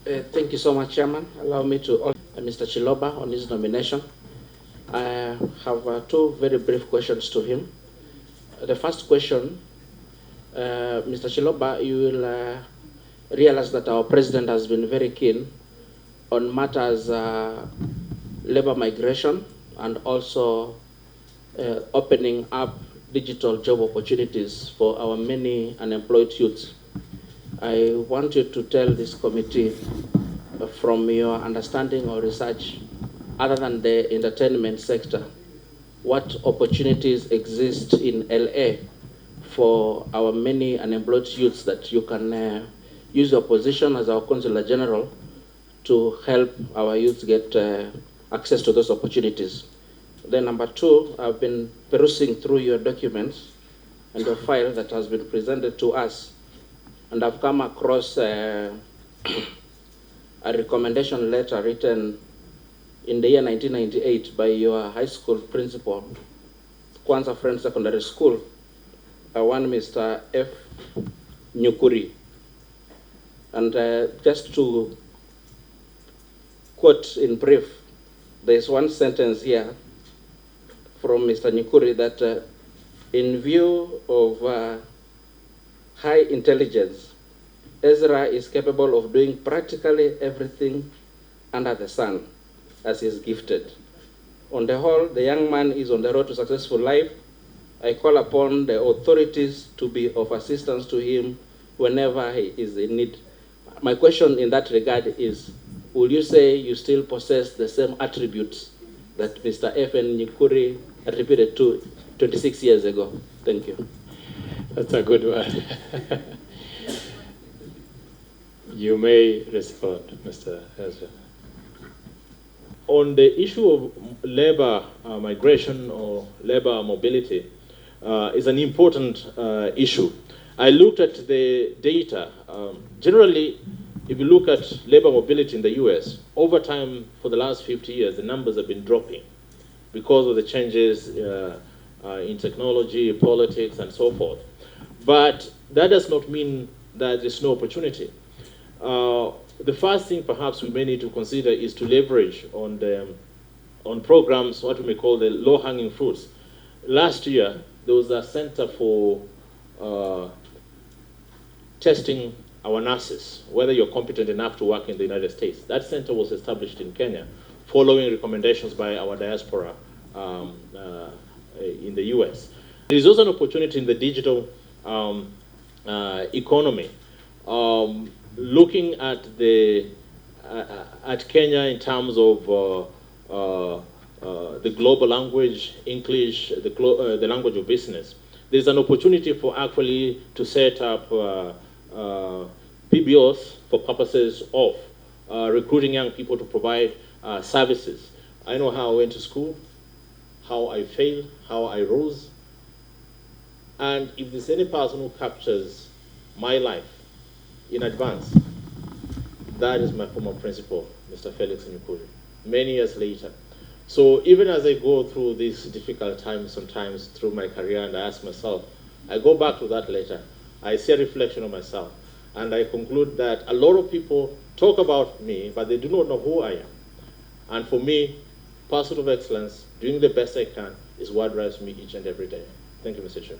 Thank you so much, Chairman. Allow me to honor Mr. Chiloba on his nomination. I have two very brief questions to him. The first question, Mr. Chiloba, you will realize that our president has been very keen on matters labor migration and also opening up digital job opportunities for our many unemployed youths. I want you to tell this committee from your understanding or research, other than the entertainment sector, what opportunities exist in LA for our many unemployed youths that you can use your position as our Consular General to help our youth get access to those opportunities. Then number two, I've been perusing through your documents and your file that has been presented to us, and I've come across a recommendation letter written in the year 1998 by your high school principal, Kwanza Friends Secondary School, one Mr. F. Nyukuri. And just to quote in brief, there's one sentence here from Mr. Nyukuri that in view of high intelligence, Ezra is capable of doing practically everything under the sun as he is gifted. On the whole, the young man is on the road to successful life. I call upon the authorities to be of assistance to him whenever he is in need. My question in that regard is, will you say you still possess the same attributes that Mr. F. N. Nyukuri attributed to 26 years ago? Thank you. That's a good one. You may respond, Mr. Ezra. On the issue of labor migration or labor mobility is an important issue. I looked at the data. Generally, if you look at labor mobility in the US, over time for the last 50 years, the numbers have been dropping because of the changes in technology, politics, and so forth. But that does not mean that there's no opportunity. The first thing perhaps we may need to consider is to leverage on programs, what we may call the low-hanging fruits. Last year, there was a center for testing our nurses, whether you're competent enough to work in the United States. That center was established in Kenya, following recommendations by our diaspora in the US. There is also an opportunity in the digital economy. Looking at Kenya in terms of the global language, English, the language of business, there's an opportunity for actually to set up PBOs for purposes of recruiting young people to provide services. I know how I went to school, how I failed, how I rose, and if there's any person who captures my life in advance, that is my former principal, Mr. Felix Nyukuri, many years later. So even as I go through these difficult times sometimes through my career, and I ask myself, I go back to that letter, I see a reflection of myself, and I conclude that a lot of people talk about me, but they do not know who I am. And for me, pursuit of excellence, doing the best I can, is what drives me each and every day. Thank you, Mr. Chair.